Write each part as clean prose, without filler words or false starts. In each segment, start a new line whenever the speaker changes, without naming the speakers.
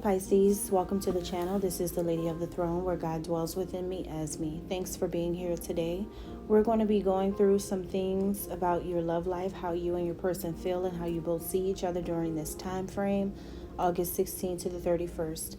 Pisces, welcome to the channel. This is the Lady of the Throne, where God dwells within me as me. Thanks for being here today. We're going to be going through some things about your love life, how you and your person feel, and how you both see each other during this time frame, August 16th to the 31st.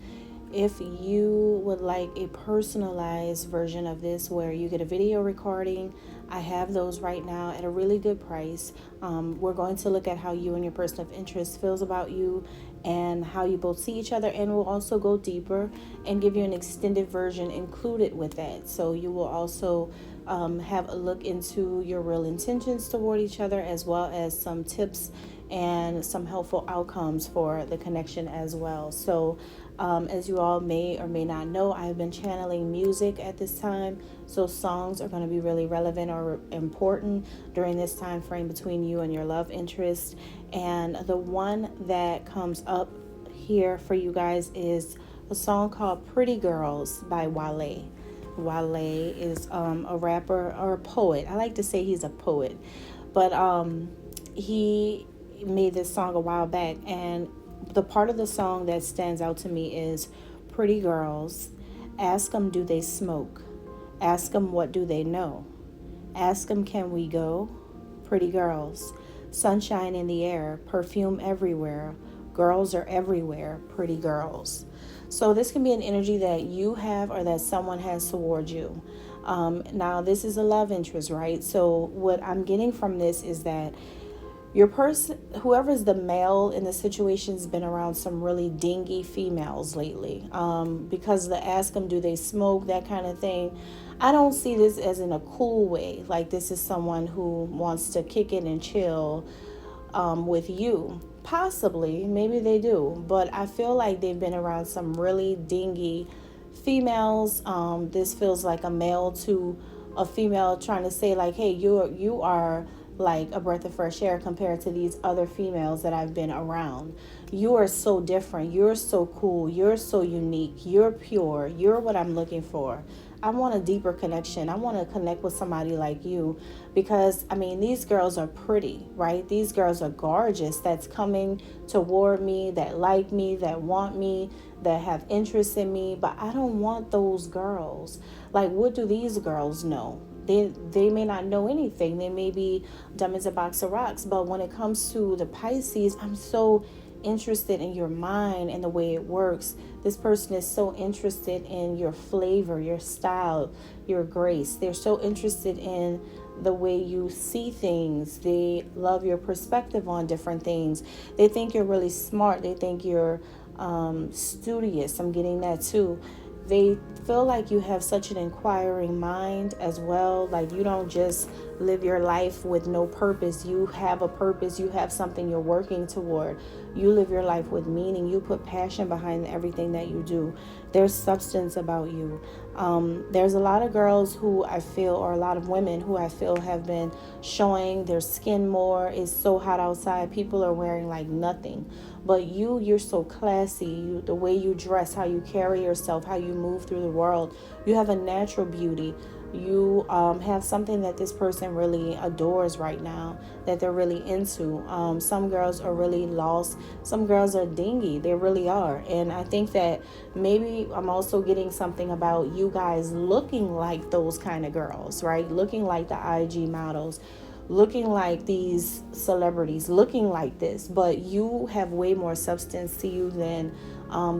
If you would like a personalized version of this where you get a video recording, I have those right now at a really good price. We're going to look at how you and your person of interest feels about you and how you both see each other, and we'll also go deeper and give you an extended version included with that. So you will also have a look into your real intentions toward each other, as well as some tips and some helpful outcomes for the connection as well. So as you all may or may not know, I've been channeling music at this time. So songs are going to be really relevant or important during this time frame between you and your love interest. And the one that comes up here for you guys is a song called Pretty Girls by Wale. Wale is a rapper or a poet. I like to say he's a poet, but he made this song a while back, and the part of the song that stands out to me is pretty girls. Ask them, do they smoke? Ask them, what do they know? Ask them, can we go? Pretty girls. Sunshine in the air, perfume everywhere. Girls are everywhere, pretty girls. So this can be an energy that you have or that someone has towards you. Now, this is a love interest, right? So what I'm getting from this is that your person, whoever's the male in the situation, has been around some really dingy females lately. Because the ask them, do they smoke, that kind of thing. I don't see this as in a cool way. Like this is someone who wants to kick it and chill with you. Possibly, maybe they do. But I feel like they've been around some really dingy females. This feels like a male to a female trying to say like, hey, you are like a breath of fresh air compared to these other females that I've been around. You are so different. You're so cool. You're so unique. You're pure. You're what I'm looking for. I want a deeper connection. I want to connect with somebody like you because, I mean, these girls are pretty, right? These girls are gorgeous that's coming toward me, that like me, that want me, that have interest in me. But I don't want those girls. Like, what do these girls know? They may not know anything. They may be dumb as a box of rocks. But when it comes to the Pisces, I'm so interested in your mind and the way it works. This person is so interested in your flavor, your style, your grace. They're so interested in the way you see things. They love your perspective on different things. They think you're really smart. They think you're studious. I'm getting that too. They feel like you have such an inquiring mind as well. Like you don't just live your life with no purpose. You have a purpose. You have something you're working toward. You live your life with meaning. You put passion behind everything that you do. There's substance about you. There's a lot of girls who I feel, or a lot of women who I feel have been showing their skin more. It's so hot outside. People are wearing like nothing. But you're so classy. The way you dress, how you carry yourself, how you move through the world. You have a natural beauty. You have something that this person really adores right now, that they're really into. Some girls are really lost. Some girls are dingy. They really are. And I think that maybe I'm also getting something about you guys looking like those kind of girls, right? Looking like the IG models, looking like these celebrities, looking like this. But you have way more substance to you than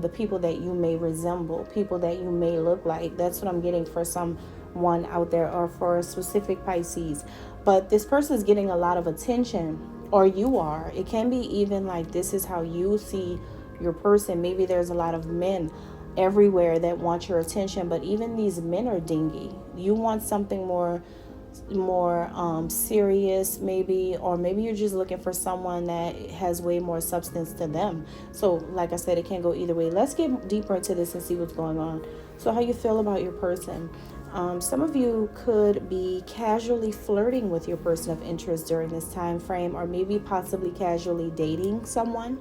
the people that you may resemble, people that you may look like. That's what I'm getting for someone out there, or for a specific Pisces. But this person is getting a lot of attention, or you are. It can be even like this is how you see your person. Maybe there's a lot of men everywhere that want your attention, but even these men are dingy. You want something more serious, maybe, or maybe you're just looking for someone that has way more substance to them. So like I said, it can go either way. Let's get deeper into this and see what's going on. So how you feel about your person. Some of you could be casually flirting with your person of interest during this time frame, or maybe possibly casually dating someone.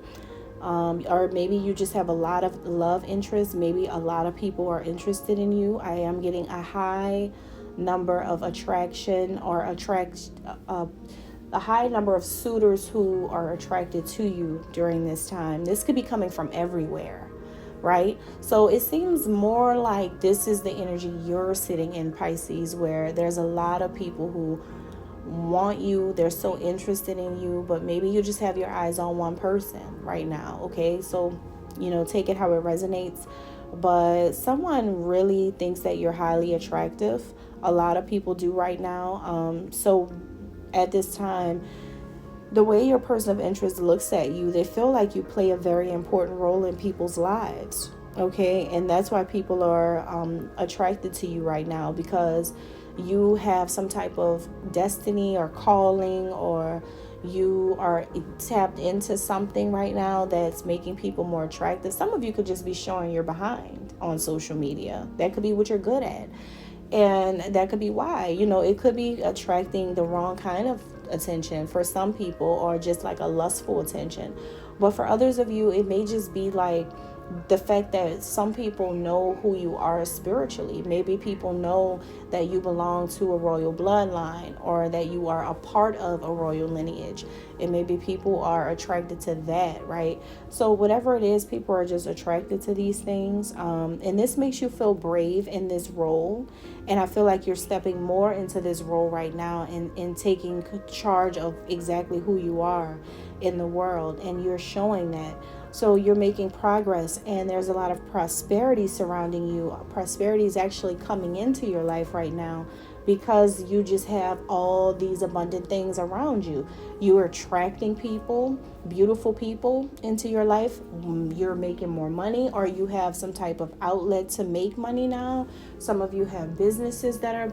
Or maybe you just have a lot of love interest. Maybe a lot of people are interested in you. I am getting a high number of attraction, or a high number of suitors who are attracted to you during this time. This could be coming from everywhere, right? So it seems more like this is the energy you're sitting in, Pisces, where there's a lot of people who want you, they're so interested in you, but maybe you just have your eyes on one person right now. Okay, so take it how it resonates, but someone really thinks that you're highly attractive. A lot of people do right now. So at this time, the way your person of interest looks at you, they feel like you play a very important role in people's lives. Okay, and that's why people are attracted to you right now, because you have some type of destiny or calling, or you are tapped into something right now that's making people more attractive. Some of you could just be showing your behind on social media. That could be what you're good at. And that could be why, it could be attracting the wrong kind of attention for some people, or just like a lustful attention. But for others of you, it may just be like the fact that some people know who you are spiritually. Maybe people know that you belong to a royal bloodline, or that you are a part of a royal lineage. And maybe people are attracted to that, right? So whatever it is, people are just attracted to these things. And this makes you feel brave in this role. And I feel like you're stepping more into this role right now, and taking charge of exactly who you are in the world. And you're showing that. So you're making progress, and there's a lot of prosperity surrounding you. Prosperity is actually coming into your life right now, because you just have all these abundant things around you. You are attracting people, beautiful people into your life. You're making more money, or you have some type of outlet to make money now. Some of you have businesses that are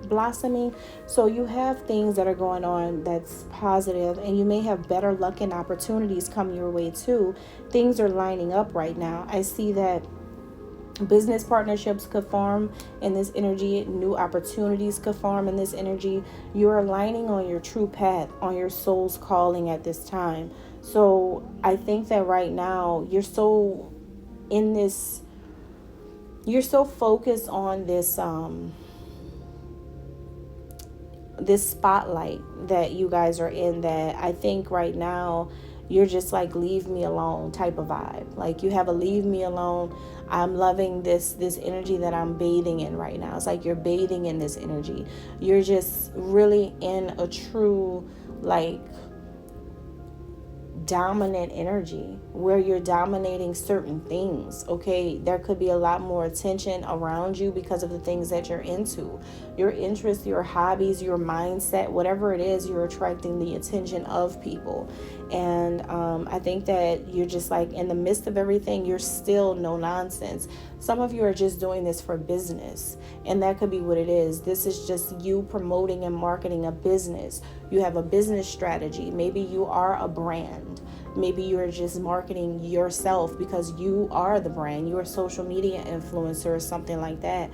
blossoming. So you have things that are going on that's positive, and you may have better luck and opportunities come your way too. Things are lining up right now. I see that business partnerships could form in this energy. New opportunities could form in this energy. You're aligning on your true path, on your soul's calling at this time. So I think that right now you're so focused on this spotlight that you guys are in, that I think right now you're just like, leave me alone type of vibe. Like you have a leave me alone. I'm loving this energy that I'm bathing in right now. It's like you're bathing in this energy. You're just really in a true like dominant energy where you're dominating certain things. Okay, there could be a lot more attention around you because of the things that you're into, your interests, your hobbies, your mindset, whatever it is. You're attracting the attention of people. And I think that you're just like, in the midst of everything, you're still no nonsense. Some of you are just doing this for business, and that could be what it is. This is just you promoting and marketing a business. You have a business strategy. Maybe you are a brand. Maybe you're just marketing yourself because you are the brand. You're a social media influencer or something like that.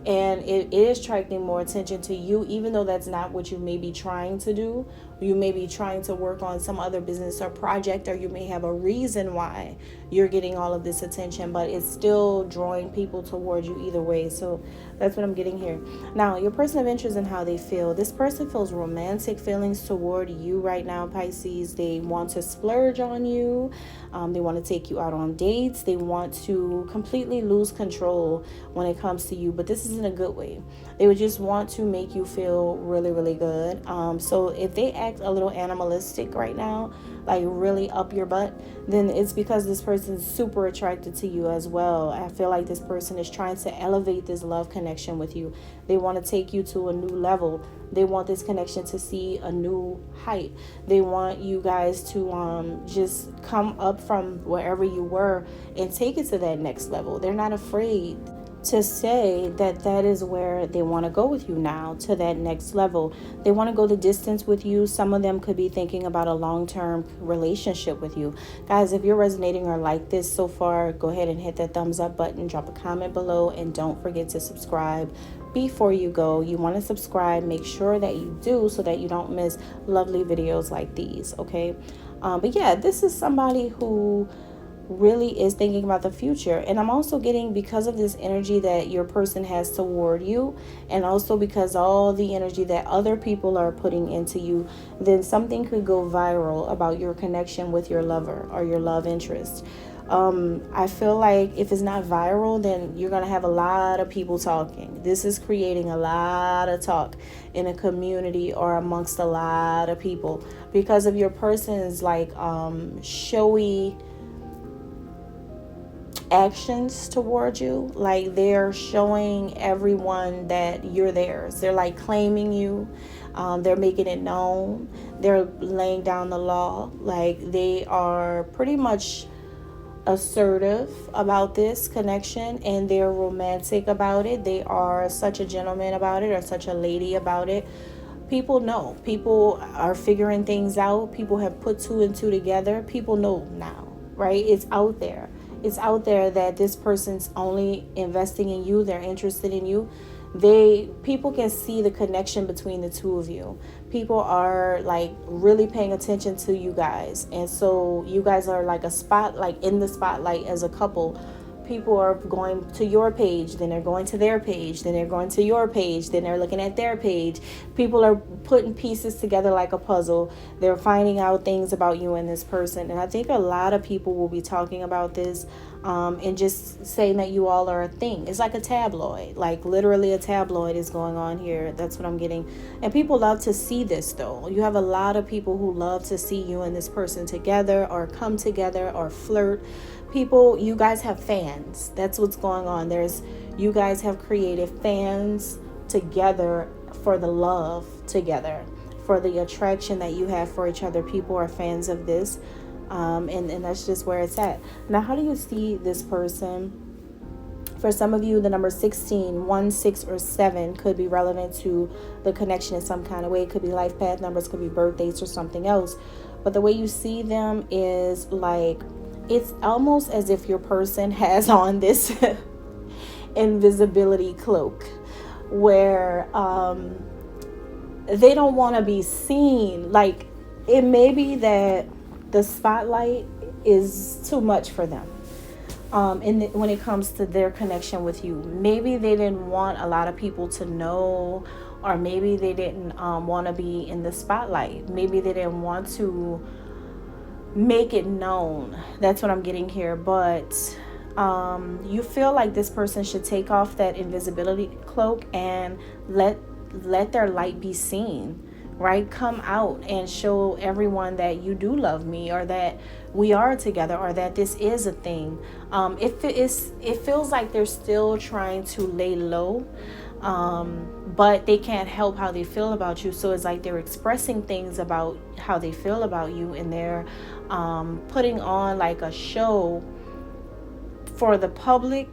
And it is attracting more attention to you, even though that's not what you may be trying to do. You may be trying to work on some other business or project, or you may have a reason why you're getting all of this attention, but it's still drawing people towards you either way. So that's what I'm getting here. Now, your person of interest and how they feel. This person feels romantic feelings toward you right now, Pisces. They want to splurge on you. They want to take you out on dates. They want to completely lose control when it comes to you, but this is in a good way. They would just want to make you feel really, really good. So if they act a little animalistic right now, like really up your butt, then it's because this person's super attracted to you as well. I feel like this person is trying to elevate this love connection with you. They want to take you to a new level. They want this connection to see a new height. They want you guys to just come up from wherever you were and take it to that next level. They're not afraid to say that that is where they want to go with you now, to that next level. They want to go the distance with you. Some of them could be thinking about a long-term relationship with you. Guys, if you're resonating or like this so far, go ahead and hit that thumbs up button, drop a comment below, and don't forget to subscribe. Before you go, you want to subscribe. Make sure that you do so that you don't miss lovely videos like these, okay? But yeah, this is somebody who really is thinking about the future. And I'm also getting, because of this energy that your person has toward you, and also because all the energy that other people are putting into you, then something could go viral about your connection with your lover or your love interest. I feel like if it's not viral, then you're going to have a lot of people talking. This is creating a lot of talk in a community or amongst a lot of people because of your person's like showy actions towards you. Like they're showing everyone that you're theirs. They're like claiming you. They're making it known. They're laying down the law. Like they are pretty much assertive about this connection, and they're romantic about it. They are such a gentleman about it or such a lady about it. People know. People are figuring things out. People have put two and two together. People know now, right? It's out there. It's out there that this person's only investing in you. They're interested in you. People can see the connection between the two of you. People are like really paying attention to you guys, and so you guys are like in the spotlight as a couple. People are going to your page, then they're going to their page, then they're going to your page, then they're looking at their page. People are putting pieces together like a puzzle. They're finding out things about you and this person. And I think a lot of people will be talking about this and just saying that you all are a thing. It's like a tabloid, like literally a tabloid is going on here. That's what I'm getting. And people love to see this though. You have a lot of people who love to see you and this person together or come together or flirt. People, you guys have fans. That's what's going on. You guys have created fans together for the love together, for the attraction that you have for each other. People are fans of this, and that's just where it's at. Now, how do you see this person? For some of you, the number 16, 1, 6, or 7 could be relevant to the connection in some kind of way. It could be life path numbers, could be birth dates or something else. But the way you see them is like, it's almost as if your person has on this invisibility cloak where they don't want to be seen. Like it may be that the spotlight is too much for them when it comes to their connection with you. Maybe they didn't want a lot of people to know, or maybe they didn't want to be in the spotlight. Maybe they didn't want to make it known. That's what I'm getting here. But you feel like this person should take off that invisibility cloak and let their light be seen, right? Come out and show everyone that you do love me, or that we are together, or that this is a thing. It feels like they're still trying to lay low, but they can't help how they feel about you. So it's like they're expressing things about how they feel about you, and they're putting on like a show for the public,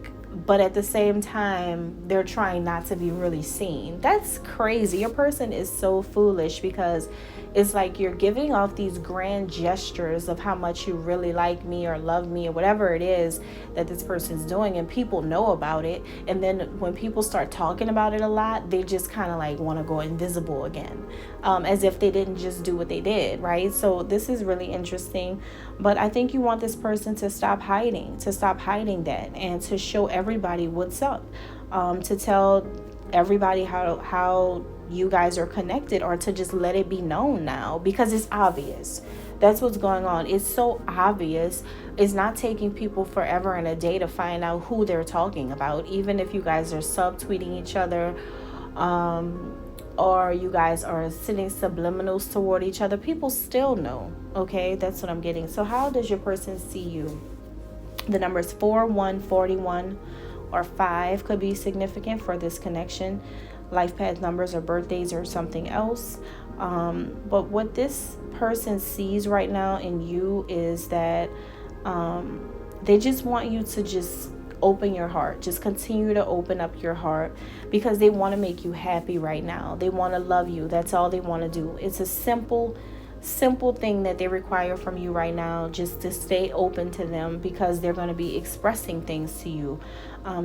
but at the same time they're trying not to be really seen. That's crazy. Your person is so foolish, because it's like you're giving off these grand gestures of how much you really like me or love me or whatever it is that this person's doing, and people know about it. And then when people start talking about it a lot, they just kind of like want to go invisible again, as if they didn't just do what they did, right? So this is really interesting. But I think you want this person to stop hiding that, and to show everybody what's up, to tell everybody how you guys are connected, or to just let it be known now, because it's obvious. That's what's going on. It's so obvious. It's not taking people forever and a day to find out who they're talking about, even if you guys are subtweeting each other, or you guys are sending subliminals toward each other. People still know. Okay, that's what I'm getting. So how does your person see you? The numbers 4, 1, 41, or 5 could be significant for this connection. Life path numbers or birthdays or something else. But what this person sees right now in you is that they just want you to just open your heart. Just continue to open up your heart, because they want to make you happy right now. They want to love you. That's all they want to do. It's a simple thing that they require from you right now, just to stay open to them, because they're going to be expressing things to you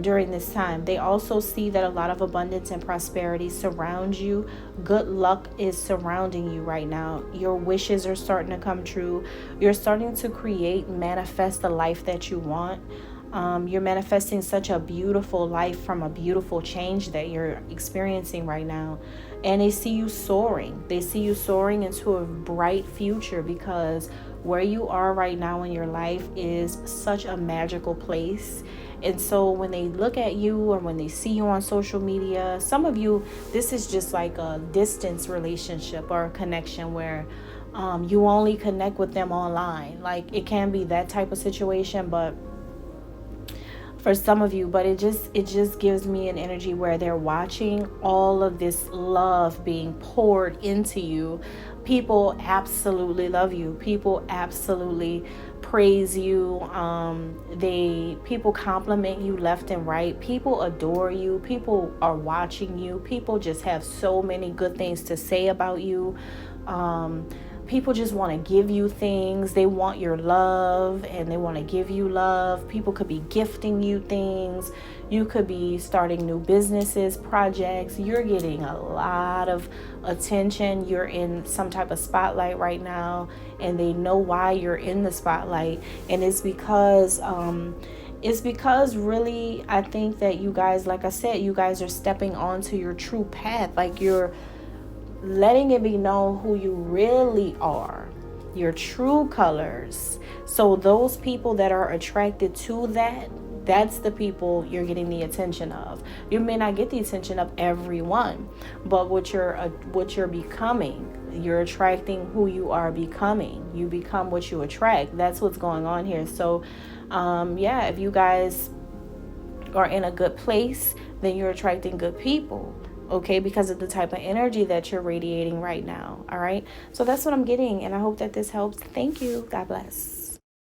during this time. They also see that a lot of abundance and prosperity surrounds you. Good luck is surrounding you right now. Your wishes are starting to come true. You're starting to manifest the life that you want. You're manifesting such a beautiful life from a beautiful change that you're experiencing right now. And they see you soaring. They see you soaring into a bright future, because where you are right now in your life is such a magical place. And so when they look at you, or when they see you on social media, some of you, this is just like a distance relationship or a connection where you only connect with them online. Like, it can be that type of situation, but for some of you, but it just gives me an energy where they're watching all of this love being poured into you. People absolutely love you. People absolutely praise you. People compliment you left and right. People adore you. People are watching you. People just have so many good things to say about you. People just want to give you things. They want your love, and they want to give you love. People could be gifting you things. You could be starting new businesses, projects. You're getting a lot of attention. You're in some type of spotlight right now, and they know why you're in the spotlight. And it's because really, I think that you guys, like I said, you guys are stepping onto your true path. Like, you're letting it be known who you really are, your true colors. So those people that are attracted to that's the people you're getting the attention of. You may not get the attention of everyone, but what you're becoming, you're attracting who you are becoming. You become what you attract. That's what's going on here. So if you guys are in a good place, then you're attracting good people. Okay, because of the type of energy that you're radiating right now. All right, so that's what I'm getting, and I hope that this helps. Thank you. God bless.